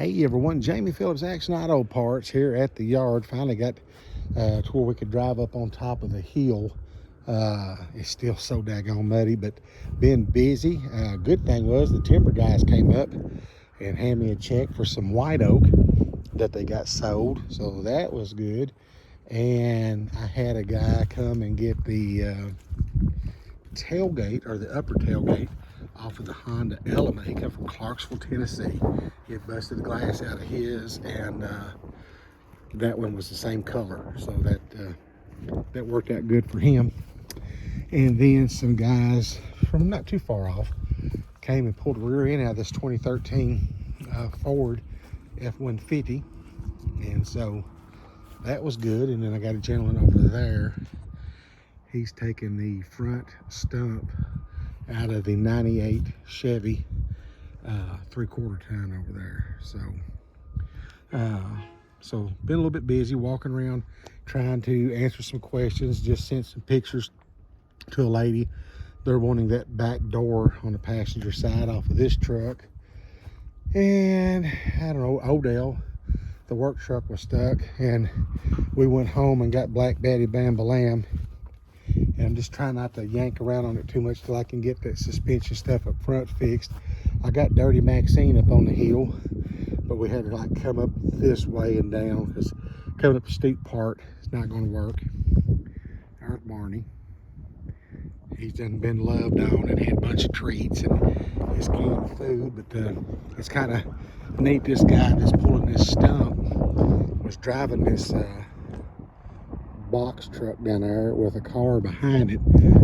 Hey everyone, Jamie Phillips Action Auto Parts here at the yard. Finally got to where we could drive up on top of the hill. It's still so daggone muddy, but been busy. Good thing was the timber guys came up and handed me a check for some white oak that they got sold, so that was good. And I had a guy come and get the tailgate, or the upper tailgate, off of the Honda Element. He come from Clarksville, Tennessee. He had busted the glass out of his, and that one was the same color, so that worked out good for him. And then some guys from not too far off came and pulled the rear end out of this 2013 Ford F-150, and so that was good. And then I got a gentleman over there. He's taking the front stump out of the 98 Chevy 3/4 ton over there. So been a little bit busy walking around trying to answer some questions. Just sent some pictures to a lady. They're wanting that back door on the passenger side off of this truck. And I don't know, Odell, the work truck was stuck, and we went home and got Black Betty Bam Balam. And I'm just trying not to yank around on it too much till I can get that suspension stuff up front fixed. I got Dirty Maxine up on the hill, but we had to like come up this way and down because coming up the steep part is not going to work. There's Barney. He's done been loved on and had a bunch of treats and his canned food, but it's kind of neat. This guy that's pulling this stump was driving this box truck down there with a car behind it,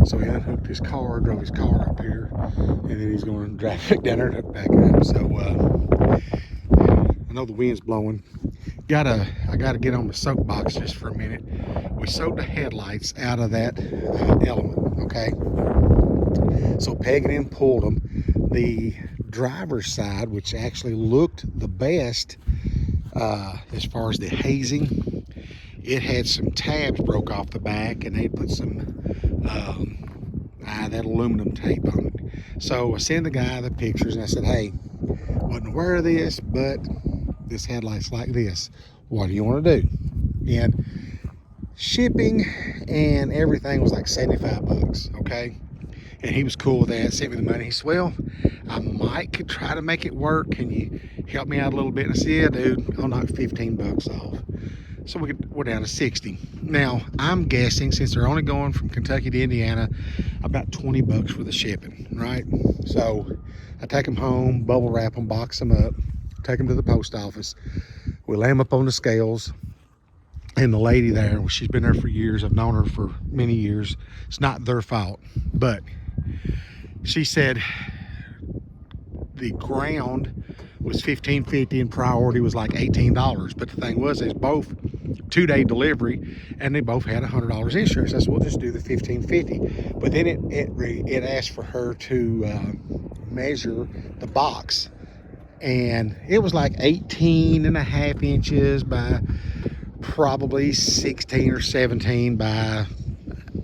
so he unhooked his car, drove his car up here, and then he's going to drive it down there and hook back up. So I know the wind's blowing. I gotta get on the soapbox just for a minute. We sold the headlights out of that Element, okay? So pegged and pulled them. The driver's side, which actually looked the best as far as the hazing, it had some tabs broke off the back, and they put some that aluminum tape on it. So I sent the guy the pictures and I said, hey, wasn't aware of this, but this headlight's like this. What do you want to do? And shipping and everything was like 75 bucks, okay? And he was cool with that, sent me the money. He said, well, I could try to make it work. Can you help me out a little bit? And I said, yeah, dude, I'll knock 15 bucks off. So we're down to 60. Now, I'm guessing, since they're only going from Kentucky to Indiana, about 20 bucks for the shipping, right? So I take them home, bubble wrap them, box them up, take them to the post office. We lay them up on the scales. And the lady there, well, she's been there for years. I've known her for many years. It's not their fault. But she said the ground was $15.50 and priority was like $18. But the thing was, it's both 2-day delivery, and they both had $100 insurance. I said, we'll just do the $15.50. But then it asked for her to measure the box, and it was like 18.5 inches by probably 16 or 17 by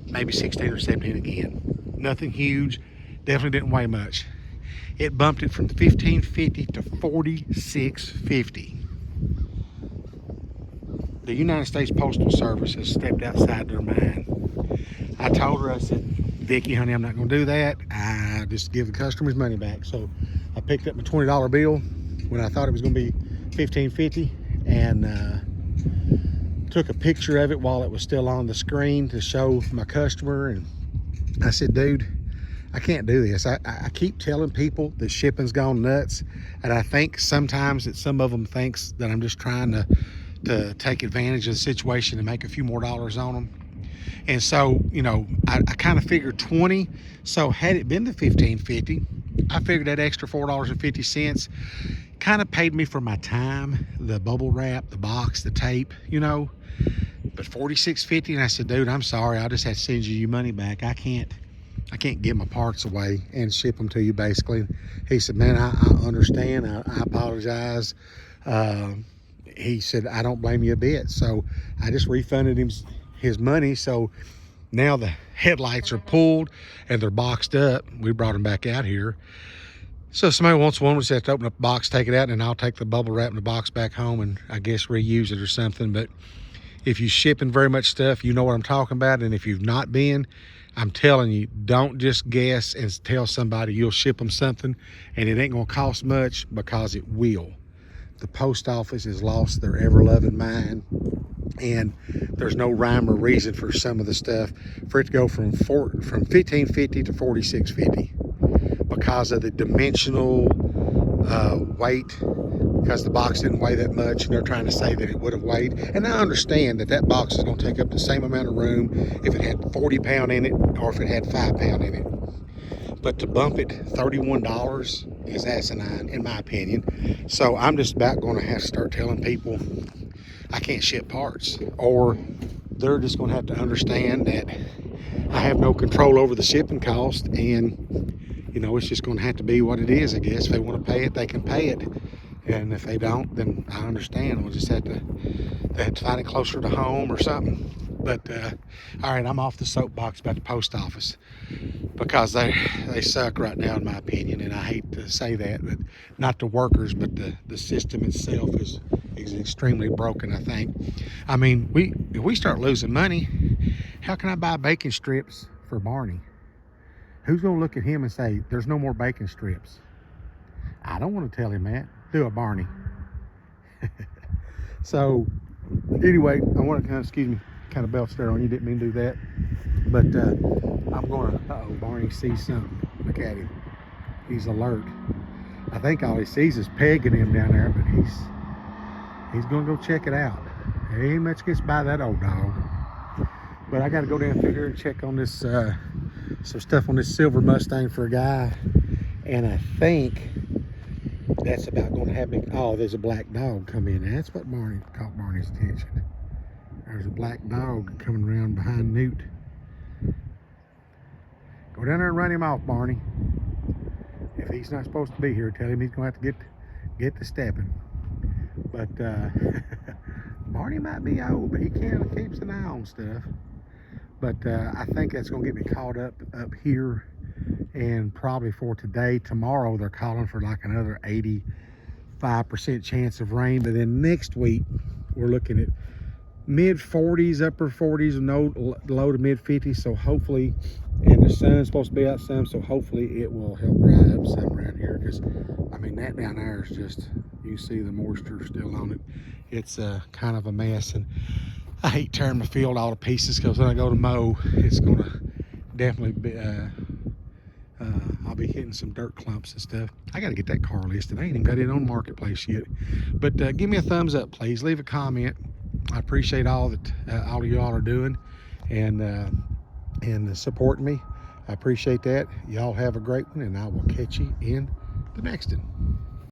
maybe 16 or 17 again. Nothing huge, definitely didn't weigh much. It bumped it from $15.50 to $46.50. The United States Postal Service has stepped outside their mind. I told her, I said, Vicky, honey, I'm not going to do that. I just give the customers money back. So I picked up my $20 bill when I thought it was going to be $15.50, and took a picture of it while it was still on the screen to show my customer. And I said, dude, I can't do this. I keep telling people that shipping's gone nuts, and I think sometimes that some of them thinks that I'm just trying to take advantage of the situation and make a few more dollars on them. And so, you know, I kind of figured 20. So had it been the $15.50, I figured that extra $4.50 kind of paid me for my time, the bubble wrap, the box, the tape, you know. But $46.50, and I said, dude, I'm sorry, I'll just have to send you your money back. I can't give my parts away and ship them to you, basically. He said, man, I understand. I apologize. He said, I don't blame you a bit. So I just refunded him his money. So now the headlights are pulled and they're boxed up. We brought them back out here. So if somebody wants one, we just have to open up the box, take it out, and I'll take the bubble wrap in the box back home and I guess reuse it or something. But if you're shipping very much stuff, you know what I'm talking about. And if you've not been, I'm telling you, don't just guess and tell somebody you'll ship them something and it ain't gonna cost much, because it will. The post office has lost their ever-loving mind, and there's no rhyme or reason for some of the stuff for it to go from $15.50 to $46.50 because of the dimensional weight, because the box didn't weigh that much, and they're trying to say that it would have weighed. And I understand that that box is going to take up the same amount of room if it had 40 pound in it or if it had 5 pound in it. But to bump it $31 is asinine, in my opinion. So I'm just about going to have to start telling people I can't ship parts, or they're just going to have to understand that I have no control over the shipping cost, and you know, it's just going to have to be what it is, I guess. If they want to pay it, they can pay it, and if they don't, then I understand. We'll just have to find it closer to home or something. But all right, I'm off the soapbox about the post office, because they suck right now, in my opinion. And I hate to say that, but not the workers, but the system itself is extremely broken, I think. I mean, if we start losing money, how can I buy bacon strips for Barney? Who's gonna look at him and say there's no more bacon strips? I don't want to tell him that. Do it, Barney. So anyway, I want to kind of belched there on you. Didn't mean to do that, but I'm gonna. Barney sees something. Look at him. He's alert. I think all he sees is pegging him down there, but he's gonna go check it out. There ain't much gets by that old dog. But I got to go down through here and check on this some stuff on this silver Mustang for a guy, and I think that's about going to have me. Oh, there's a black dog come in. That's what caught Barney's attention. There's a black dog coming around behind Newt. Go down there and run him off, Barney. If he's not supposed to be here, tell him he's going to have to get to stepping. But Barney might be old, but he keeps an eye on stuff. But I think that's going to get me caught up here, and probably for today. Tomorrow they're calling for like another 85% chance of rain, but then next week we're looking at mid 40s, upper 40s, no low to mid 50s. So hopefully, and the sun's supposed to be out some, so hopefully it will help dry up some around here, because I mean that down there is just, you see the moisture still on it. It's kind of a mess, and I hate tearing my field all to pieces, because when I go to mow, it's gonna definitely be I'll be hitting some dirt clumps and stuff. I got to get that car listed. I ain't even got it on Marketplace yet. But give me a thumbs up, please. Leave a comment. I appreciate all that all of y'all are doing and supporting me. I appreciate that. Y'all have a great one, and I will catch you in the next one.